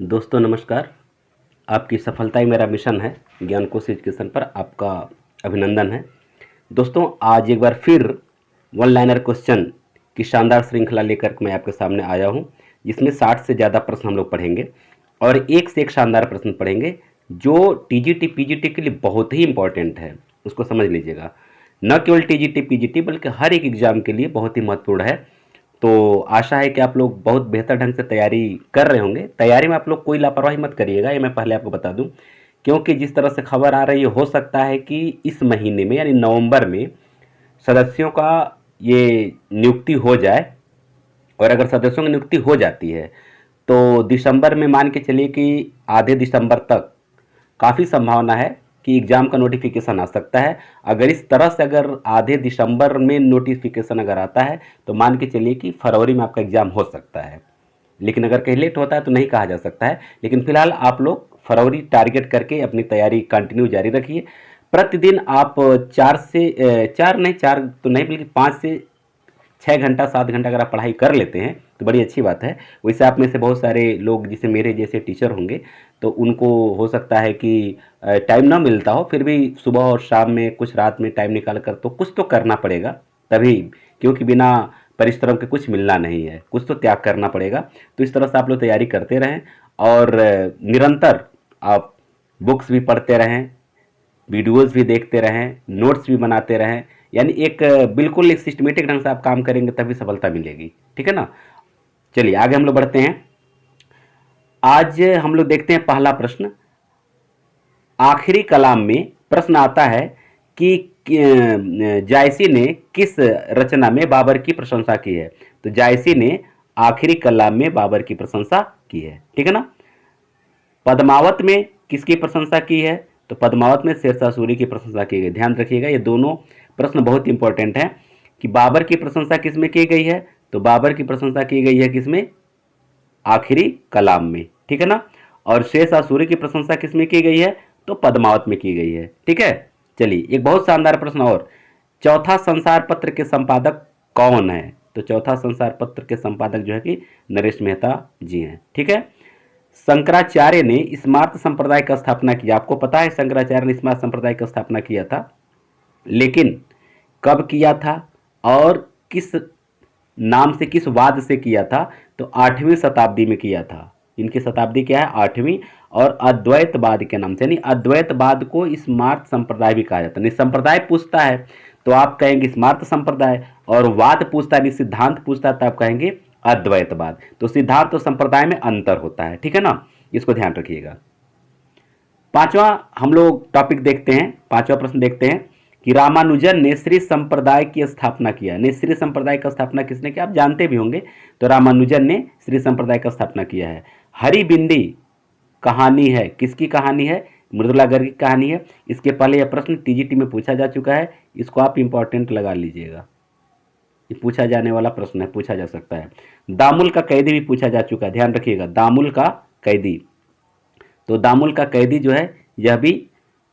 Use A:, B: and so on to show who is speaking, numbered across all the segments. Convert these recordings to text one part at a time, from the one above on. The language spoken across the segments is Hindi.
A: दोस्तों नमस्कार। आपकी सफलता ही मेरा मिशन है। ज्ञान कोश एजुकेशन पर आपका अभिनंदन है। दोस्तों आज एक बार फिर वन लाइनर क्वेश्चन की शानदार श्रृंखला लेकर मैं आपके सामने आया हूं, जिसमें 60 से ज़्यादा प्रश्न हम लोग पढ़ेंगे और एक से एक शानदार प्रश्न पढ़ेंगे जो टीजीटी पीजीटी के लिए बहुत ही इंपॉर्टेंट है। उसको समझ लीजिएगा, न केवल टीजीटी पीजीटी बल्कि हर एक एग्जाम के लिए बहुत ही महत्वपूर्ण है। तो आशा है कि आप लोग बहुत बेहतर ढंग से तैयारी कर रहे होंगे। तैयारी में आप लोग कोई लापरवाही मत करिएगा, ये मैं पहले आपको बता दूं, क्योंकि जिस तरह से खबर आ रही है हो सकता है कि इस महीने में यानी नवंबर में सदस्यों का ये नियुक्ति हो जाए, और अगर सदस्यों की नियुक्ति हो जाती है तो दिसंबर में मान के चलिए कि आधे दिसंबर तक काफ़ी संभावना है कि एग्ज़ाम का नोटिफिकेशन आ सकता है। अगर इस तरह से अगर आधे दिसंबर में नोटिफिकेशन अगर आता है तो मान के चलिए कि फरवरी में आपका एग्ज़ाम हो सकता है, लेकिन अगर कहीं लेट होता है तो नहीं कहा जा सकता है। लेकिन फिलहाल आप लोग फरवरी टारगेट करके अपनी तैयारी कंटिन्यू जारी रखिए। प्रतिदिन आप 4 तो नहीं बल्कि 5 से 6 घंटा 7 घंटा अगर आप पढ़ाई कर लेते हैं तो बड़ी अच्छी बात है। वैसे आप में से बहुत सारे लोग जैसे मेरे जैसे टीचर होंगे तो उनको हो सकता है कि टाइम ना मिलता हो, फिर भी सुबह और शाम में कुछ रात में टाइम निकाल कर तो कुछ तो करना पड़ेगा तभी, क्योंकि बिना परिश्रम के कुछ मिलना नहीं है, कुछ तो त्याग करना पड़ेगा। तो इस तरह से आप लोग तैयारी करते रहें और निरंतर आप बुक्स भी पढ़ते रहें, वीडियोज़ भी देखते रहें, नोट्स भी बनाते रहें, यानी एक बिल्कुल एक सिस्टमेटिक ढंग से आप काम करेंगे तभी सफलता मिलेगी। ठीक है ना। चलिए आगे हम लोग बढ़ते हैं। आज हम लोग देखते हैं पहला प्रश्न। आखिरी कलाम में प्रश्न आता है कि जायसी ने किस रचना में बाबर की प्रशंसा की है। तो जायसी ने आखिरी कलाम में बाबर की प्रशंसा की है। ठीक है ना। पद्मावत में किसकी प्रशंसा की है। तो पद्मावत में शेरशाह सूरी की प्रशंसा की गई। ध्यान रखिएगा ये दोनों प्रश्न बहुत इंपॉर्टेंट हैं कि बाबर की प्रशंसा किसमें की गई है। तो बाबर की प्रशंसा की गई है किसमें, आखिरी कलाम में। ठीक है ना। और शेरशाह सूरी की प्रशंसा किसमें की गई है, तो पद्मावत में की गई है। ठीक है। चलिए एक बहुत शानदार प्रश्न और, चौथा संसार पत्र के संपादक कौन है। तो चौथा संसार पत्र के संपादक जो है कि नरेश मेहता जी हैं। ठीक है। शंकराचार्य ने स्मार्त संप्रदाय की स्थापना किया। आपको पता है शंकराचार्य ने स्मार्त संप्रदाय की स्थापना किया था, लेकिन कब किया था और किस नाम से, किस वाद से किया था। तो 8वीं शताब्दी में किया था। इनकी शताब्दी क्या है, 8वीं, और अद्वैतवाद के नाम से, यानी अद्वैतवाद को स्मार्त संप्रदाय भी कहा जाता है। संप्रदाय पूछता है तो आप कहेंगे स्मार्त संप्रदाय, और वाद पूछता है, सिद्धांत पूछता है तो आप कहेंगे अद्वैतवाद। तो सिद्धांत और संप्रदाय में अंतर होता है। ठीक है ना, इसको ध्यान रखिएगा। पांचवा हम लोग टॉपिक देखते हैं, पांचवा प्रश्न देखते हैं कि रामानुजन ने श्री संप्रदाय की स्थापना किया। ने श्री संप्रदाय का स्थापना किसने किया, आप जानते भी होंगे। तो रामानुजन ने श्री संप्रदाय का स्थापना किया है। हरिबिंदी कहानी है, किसकी कहानी है, मृदुला गर्ग की कहानी है। इसके पहले यह प्रश्न टीजीटी में पूछा जा चुका है, इसको आप इंपॉर्टेंट लगा लीजिएगा, ये पूछा जाने वाला प्रश्न है, पूछा जा सकता है। दामुल का कैदी भी पूछा जा चुका है, ध्यान रखिएगा, दामुल का कैदी। तो दामुल का कैदी जो है यह भी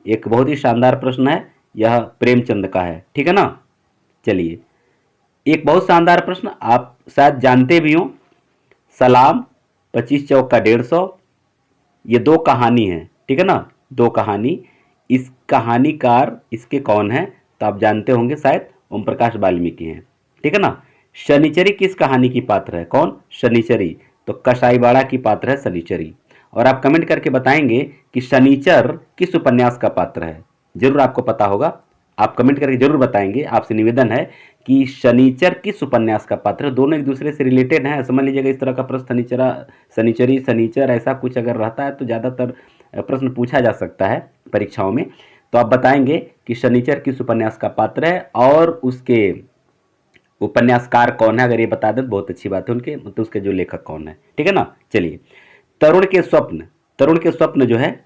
A: एक बहुत ही शानदार प्रश्न है, यह प्रेमचंद का है। ठीक है ना। चलिए एक बहुत शानदार प्रश्न आप शायद जानते भी हो, सलाम 25 चौक का 150, ये दो कहानी है। ठीक है ना, दो कहानी। इस कहानीकार इसके कौन है, तो आप जानते होंगे शायद ओम प्रकाश वाल्मीकि हैं। ठीक है ना। शनिचरी किस कहानी की पात्र है, कौन, शनिचरी। तो कसाईवाड़ा की पात्र है शनिचरी। और आप कमेंट करके बताएंगे कि शनिचर किस उपन्यास का पात्र है, जरूर आपको पता होगा, आप कमेंट करके जरूर बताएंगे। आपसे निवेदन है कि शनिचर किस उपन्यास का पात्र है। दोनों एक दूसरे से रिलेटेड हैं, समझ लीजिएगा। इस तरह का प्रश्न शनिचरी शनिचर ऐसा कुछ अगर रहता है तो ज़्यादातर प्रश्न पूछा जा सकता है परीक्षाओं में। तो आप बताएंगे कि शनिचर किस उपन्यास का पात्र है और उसके उपन्यासकार कौन है। अगर ये बता दें तो बहुत अच्छी बात है, उनके मतलब उसके जो लेखक कौन है। ठीक है ना। चलिए तरुण के स्वप्न, तरुण के स्वप्न जो है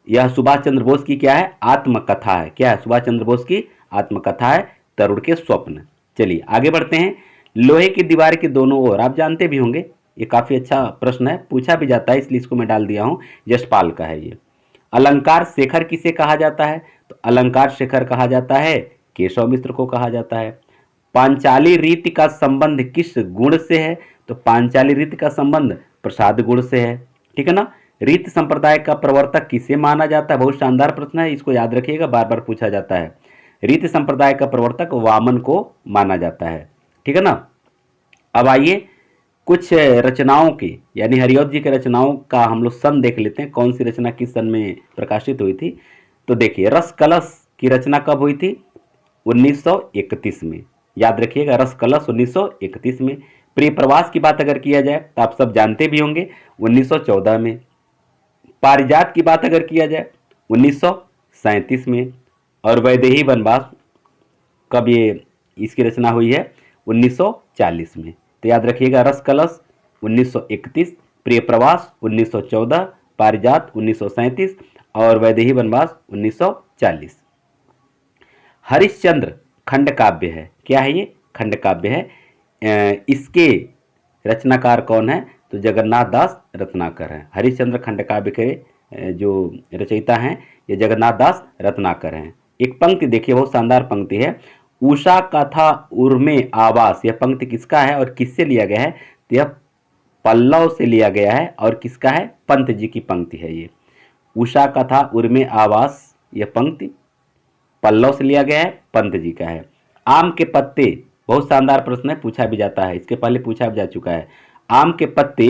A: यह सुभाष चंद्र बोस की क्या है, आत्मकथा है। क्या है, सुभाष चंद्र बोस की आत्मकथा है तरुण के स्वप्न। चलिए आगे बढ़ते हैं। लोहे की दीवार के दोनों ओर, आप जानते भी होंगे, ये काफी अच्छा प्रश्न है, पूछा भी जाता है, इसलिए इसको मैं डाल दिया हूं, यशपाल का है ये। अलंकार शेखर किसे कहा जाता है, तो अलंकार शेखर कहा जाता है केशव मिश्र को कहा जाता है। पांचाली रीति का संबंध किस गुण से है, तो पांचाली रीति का संबंध प्रसाद गुण से है। ठीक है ना। रीत संप्रदाय का प्रवर्तक किसे माना जाता है, बहुत शानदार प्रश्न है, इसको याद रखिएगा, बार बार पूछा जाता है। रीत संप्रदाय का प्रवर्तक वामन को माना जाता है, ठीक है ना। अब आइए कुछ रचनाओं की, यानी हरिऔध जी के रचनाओं का हम लोग सन देख लेते हैं, कौन सी रचना किस सन में प्रकाशित हुई थी। तो देखिए, रस कलश की रचना कब हुई थी, 1931 में, याद रखिएगा, रस कलश 1931 में। प्रिय प्रवास की बात अगर किया जाए तो आप सब जानते भी होंगे, 1914 में। पारिजात की बात अगर किया जाए 1937 में। और वैदेही वनवास कब ये इसकी रचना हुई है, 1940 में। तो याद रखिएगा, रस कलश 1931, प्रिय प्रवास 1914, पारिजात 1937 और वैदेही वनवास 1940। हरिश्चंद्र खंड काव्य है, क्या है ये, खंड काव्य है। इसके रचनाकार कौन है, तो जगन्नाथ दास रत्नाकर हैं। हरिश्चंद्र खंड काव्य के जो रचयिता हैं ये जगन्नाथ दास रत्नाकर हैं। एक पंक्ति देखिए, बहुत शानदार पंक्ति है, उषा कथा उर्मे आवास, यह पंक्ति किसका है और किससे लिया गया है, तो यह पल्लव से लिया गया है और किसका है, पंत जी की पंक्ति है ये। उषा कथा उर्मे आवास, यह पंक्ति पल्लव से लिया गया है, पंत जी का है। आम के पत्ते, बहुत शानदार प्रश्न है, पूछा भी जाता है, इसके पहले पूछा भी जा चुका है। आम के पत्ते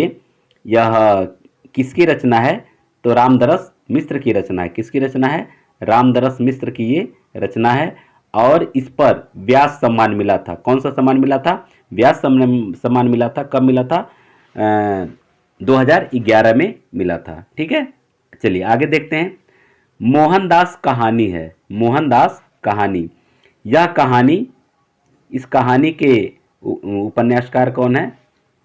A: यह किसकी रचना है, तो रामदरस मिश्र की रचना है। किसकी रचना है, रामदरस मिश्र की ये रचना है। और इस पर व्यास सम्मान मिला था। कौन सा सम्मान मिला था, व्यास सम्मान मिला था। कब मिला था, 2011 में मिला था, ठीक है। चलिए आगे देखते हैं। मोहनदास कहानी है, मोहनदास कहानी, यह कहानी, इस कहानी के उपन्यासकार कौन है,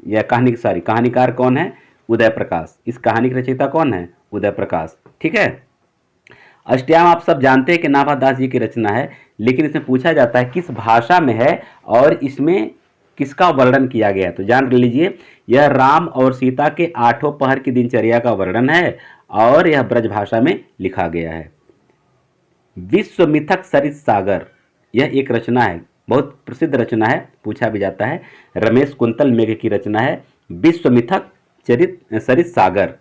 A: यह कहानीकार कौन है, उदय प्रकाश। इस कहानी के रचयिता कौन है, उदय प्रकाश, ठीक है। अष्टयाम आप सब जानते हैं कि नाभादास जी की रचना है, लेकिन इसमें पूछा जाता है किस भाषा में है और इसमें किसका वर्णन किया गया है। तो जान लीजिए, यह राम और सीता के 8 पहर की दिनचर्या का वर्णन है और यह ब्रज भाषा में लिखा गया है। विश्व मिथक सरित सागर, यह एक रचना है, बहुत प्रसिद्ध रचना है, पूछा भी जाता है। रमेश कुंतल मेघ की रचना है विश्व मिथक सरित सागर।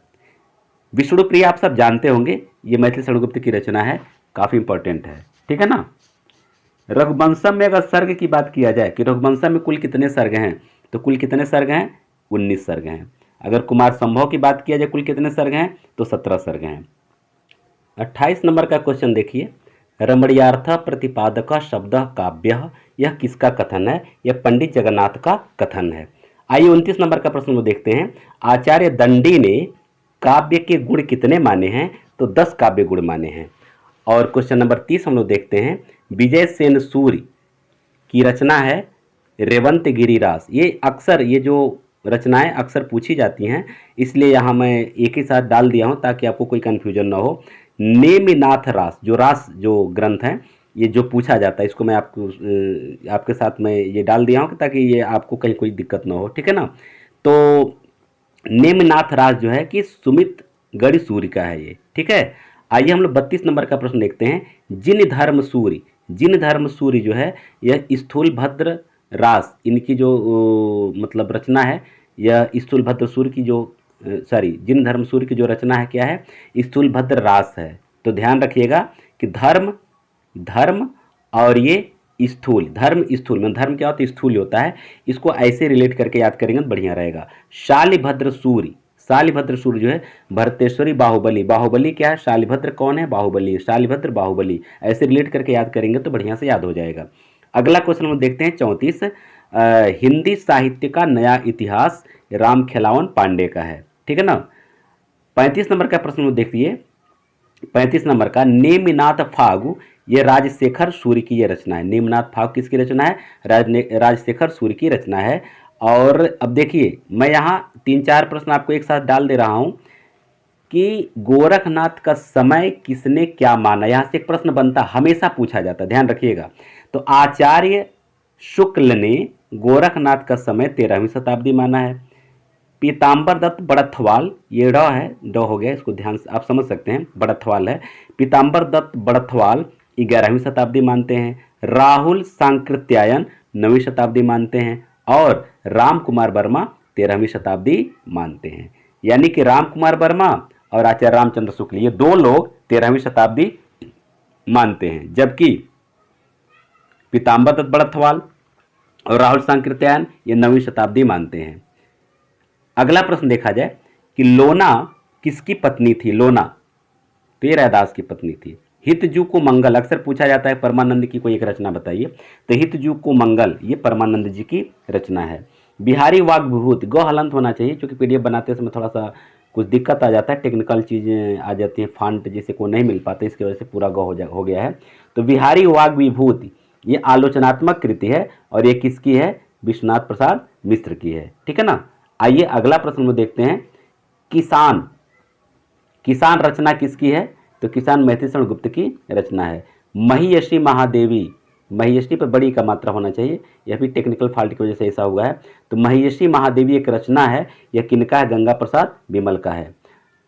A: विष्णुप्रिय आप सब जानते होंगे, ये मैथिली शरणगुप्त की रचना है, काफ़ी इंपॉर्टेंट है, ठीक है ना। रघुवंशम में अगर सर्ग की बात किया जाए कि रघुवंशम में कुल कितने सर्ग हैं, तो कुल कितने सर्ग हैं, 19 सर्ग हैं। अगर कुमार संभव की बात किया जाए कुल कितने सर्ग हैं, तो 17 सर्ग हैं। 28 नंबर का क्वेश्चन देखिए, रमणीयार्थ प्रतिपादक शब्द काव्य, यह किसका कथन है, यह पंडित जगन्नाथ का कथन है। आइए 29 नंबर का प्रश्न को देखते हैं। आचार्य दंडी ने काव्य के गुण कितने माने हैं, तो 10 काव्य गुण माने हैं। और क्वेश्चन नंबर 30 हम लोग देखते हैं। विजय सेन सूर्य की रचना है रेवंत गिरिरास। ये अक्सर, ये जो रचनाएं अक्सर पूछी जाती हैं, इसलिए यहाँ मैं एक ही साथ डाल दिया हूँ ताकि आपको कोई कन्फ्यूजन ना हो। नेमिनाथ रास, जो ग्रंथ हैं, ये जो पूछा जाता है, इसको मैं आपके साथ में ये डाल दिया हूँ ताकि ये आपको कहीं कोई दिक्कत ना हो, ठीक है ना। तो नेमिनाथ रास जो है कि सुमित गढ़ी सूर्य का है ये, ठीक है। आइए हम लोग 32 नंबर का प्रश्न देखते हैं। जिन धर्म सूर्य, जिन धर्म सूर्य जो है यह स्थूल भद्र रास, इनकी जो मतलब रचना है, यह स्थूल भद्र सूर्य की जो जिन धर्म सूर्य की जो रचना है क्या है, स्थूल भद्र रास है। तो ध्यान रखिएगा कि धर्म और ये स्थूल, धर्म स्थूल में, धर्म क्या होता है, स्थूल होता है, इसको ऐसे रिलेट करके याद करेंगे तो बढ़िया रहेगा। शालिभद्र सूर्य, शालिभद्र सूर्य जो है भरतेश्वरी बाहुबली, बाहुबली क्या है, शालिभद्र कौन है, बाहुबली, शालिभद्र बाहुबली, ऐसे रिलेट करके याद करेंगे तो बढ़िया से याद हो जाएगा। अगला क्वेश्चन हम देखते हैं 34। हिंदी साहित्य का नया इतिहास राम खेलावन पांडे का है, ठीक है ना। 35 नंबर का प्रश्न देखिए। 35 नंबर का नेमिनाथ फागु, ये राजशेखर सूर्य की ये रचना है। नेमिनाथ फागु किसकी रचना है, राजशेखर सूर्य की रचना है। और अब देखिए, मैं यहाँ 3-4 प्रश्न आपको एक साथ डाल दे रहा हूँ कि गोरखनाथ का समय किसने क्या माना। यहाँ से एक प्रश्न बनता, हमेशा पूछा जाता, ध्यान रखिएगा। तो आचार्य शुक्ल ने गोरखनाथ का समय 13वीं शताब्दी माना है। पीताम्बर दत्त बड़थवाल, ये ड है, ड हो गया, इसको ध्यान से आप समझ सकते हैं, बड़थवाल है। पीताम्बर दत्त बड़थवाल 11वीं शताब्दी मानते हैं। राहुल सांकृत्यायन 9वीं शताब्दी मानते हैं और राम कुमार वर्मा 13वीं शताब्दी मानते हैं। यानी कि राम कुमार वर्मा और आचार्य रामचंद्र शुक्ल, ये दो लोग 13वीं शताब्दी मानते हैं, जबकि पीताम्बर दत्त बड़थवाल और राहुल सांकृत्यायन ये 9वीं शताब्दी मानते हैं। अगला प्रश्न देखा जाए कि लोना किसकी पत्नी थी। लोना तो ये रैदास की पत्नी थी। हितजू को मंगल अक्सर पूछा जाता है, परमानंद की कोई एक रचना बताइए। तो हितजू को मंगल ये परमानंद जी की रचना है। बिहारी वाग विभूति, ग हलंत होना चाहिए क्योंकि पीडीएफ बनाते समय थोड़ा सा कुछ दिक्कत आ जाता है, टेक्निकल चीज़ें आ जाती हैं, फॉन्ट जिसे को नहीं मिल पाते, इसकी वजह से पूरा ग हो गया है। तो बिहारी वाग विभूति ये आलोचनात्मक कृति है और ये किसकी है, विश्वनाथ प्रसाद मिश्र की है। ठीक है ना। आइए अगला प्रश्न में देखते हैं, किसान, किसान रचना किसकी है। तो किसान मैथिलीशरण गुप्त की रचना है। महियशी महादेवी, महियशी पर बड़ी का मात्रा होना चाहिए, यह भी टेक्निकल फॉल्ट की वजह से ऐसा हुआ है। तो महियशी महादेवी एक रचना है, यह किनका है, गंगा प्रसाद विमल का है।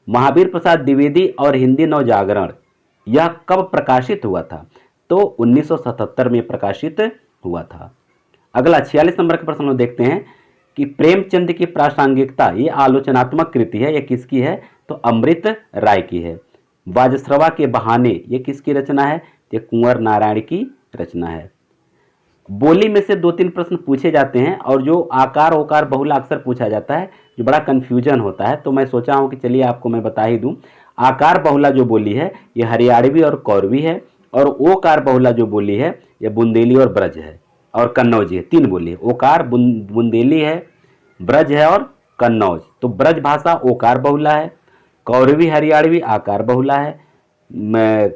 A: महावीर प्रसाद द्विवेदी और हिंदी नवजागरण यह कब प्रकाशित हुआ था। तो 1977 में प्रकाशित हुआ था। अगला 46 नंबर के प्रश्न में देखते हैं कि प्रेमचंद की प्रासंगिकता ये आलोचनात्मक कृति है, यह किसकी है। तो अमृत राय की है। वाजश्रवा के बहाने ये किसकी रचना है। ये कुंवर नारायण की रचना है। बोली में से 2-3 प्रश्न पूछे जाते हैं और जो आकार ओकार बहुला अक्सर पूछा जाता है, जो बड़ा कन्फ्यूजन होता है, तो मैं सोचा हूँ कि चलिए आपको मैं बता ही दूँ। आकार बहुला जो बोली है ये हरियाणवी और कौरवी है, और ओकार बहुला जो बोली है ये बुंदेली और ब्रज है और कन्नौजी है। 3 बोली है, ओकार बुंदेली है, ब्रज है और कन्नौज। तो ब्रज भाषा ओकार बहुला है, कौरवी हरियाणवी आकार बहुला है,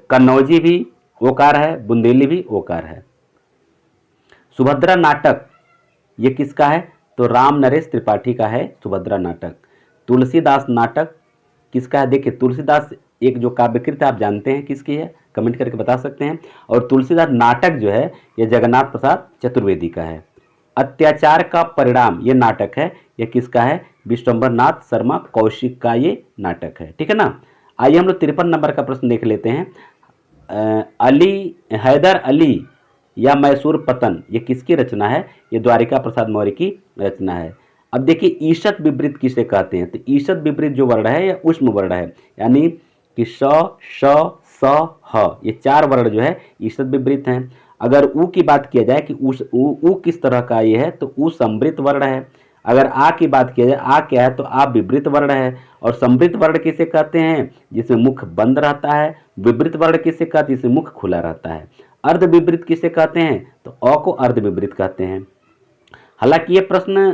A: कन्नौजी भी ओकार है, बुंदेली भी ओकार है। सुभद्रा नाटक ये किसका है। तो राम नरेश त्रिपाठी का है सुभद्रा नाटक। तुलसीदास नाटक किसका है। देखिए तुलसीदास एक जो काव्यकृत आप जानते हैं किसकी है, कमेंट करके बता सकते हैं। और तुलसीदास नाटक जो है ये जगन्नाथ प्रसाद चतुर्वेदी का है। अत्याचार का परिणाम ये नाटक है, ये किसका है, विश्वंभर नाथ शर्मा कौशिक का ये नाटक है। ठीक है ना। आइए हम लोग 53 नंबर का प्रश्न देख लेते हैं। अली हैदर अली या मैसूर पतन ये किसकी रचना है। ये द्वारिका प्रसाद मौर्य की रचना है। अब देखिए ईशत विपरीत किसे कहते हैं। तो ईशत विपरीत जो वर्ण है यह उष्म वर्ण है, यानी कि श श स ह ये 4 वर्ण जो है ईशत विपरीत हैं। अगर ऊ की बात किया जाए कि ऊ किस तरह का ये है, तो ऊ समृत वर्ण है। अगर आ की बात किया जाए आ क्या है, तो आ विपरीत वर्ण है। और समृत वर्ण किसे कहते हैं, जिसमें मुख बंद रहता है। विपरीत वर्ण किसे कहते हैं, जिसमें मुख खुला रहता है। अर्ध विपरीत किसे कहते हैं, तो अ को अर्ध विपरीत कहते हैं। हालांकि ये प्रश्न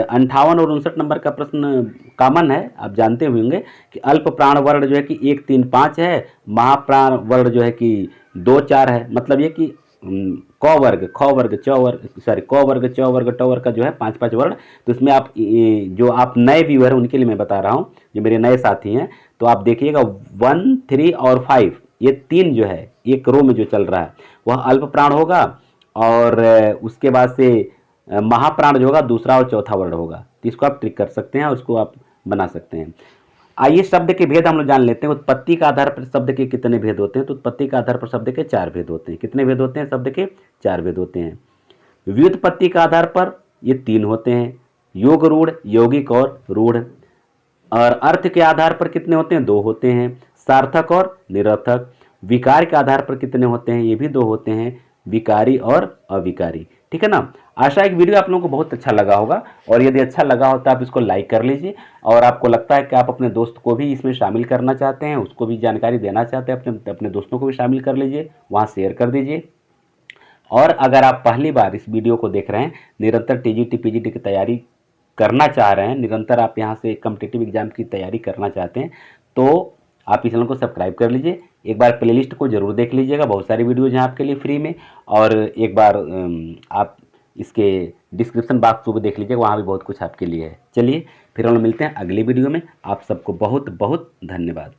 A: 58 और 59 नंबर का प्रश्न कॉमन है, आप जानते होंगे कि अल्प प्राण वर्ण जो है कि 1 3 5 है, महाप्राण वर्ण जो है कि 2 4 है। मतलब ये कि क वर्ग ख वर्ग च वर्ग सॉरी क वर्ग च वर्ग ट वर्ग का जो है 5 वर्ण। तो इसमें आप जो आप नए व्यूअर हैं उनके लिए मैं बता रहा हूँ, जो मेरे नए साथी हैं, तो आप देखिएगा 1 3 और 5 ये 3 जो है एक रो में जो चल रहा है वह अल्प प्राण होगा, और उसके बाद से महाप्राण जो होगा दूसरा और चौथा वर्ण होगा। तो इसको आप ट्रिक कर सकते हैं और उसको आप बना सकते हैं। आइए शब्द के भेद हम लोग जान लेते हैं। उत्पत्ति का आधार पर शब्द के कितने भेद होते हैं। तो उत्पत्ति का आधार पर शब्द के 4 भेद होते हैं। कितने भेद होते हैं, शब्द के 4 भेद होते हैं। व्युत्पत्ति का आधार पर ये 3 होते हैं, योग रूढ़, यौगिक और रूढ़। और अर्थ के आधार पर कितने होते हैं, 2 होते हैं, सार्थक और निरर्थक। विकार के आधार पर कितने होते हैं, ये भी 2 होते हैं, विकारी और अविकारी। ठीक है ना। आशा है कि वीडियो आप लोगों को बहुत अच्छा लगा होगा, और यदि अच्छा लगा हो तो आप इसको लाइक कर लीजिए, और आपको लगता है कि आप अपने दोस्त को भी इसमें शामिल करना चाहते हैं, उसको भी जानकारी देना चाहते हैं, अपने दोस्तों को भी शामिल कर लीजिए, वहाँ शेयर कर दीजिए। और अगर आप पहली बार इस वीडियो को देख रहे हैं, निरंतर टीजीटी पीजीटी की तैयारी करना चाह रहे हैं, निरंतर आप यहाँ से कॉम्पिटिटिव एग्जाम की तैयारी करना चाहते हैं, तो आप इस चैनल को सब्सक्राइब कर लीजिए। एक बार प्लेलिस्ट को जरूर देख लीजिएगा, बहुत सारी वीडियोज हैं आपके लिए फ्री में। और एक बार आप इसके डिस्क्रिप्शन बॉक्स को भी देख लीजिएगा, वहाँ भी बहुत कुछ आपके लिए है। चलिए फिर हम लोग मिलते हैं अगली वीडियो में। आप सबको बहुत बहुत धन्यवाद।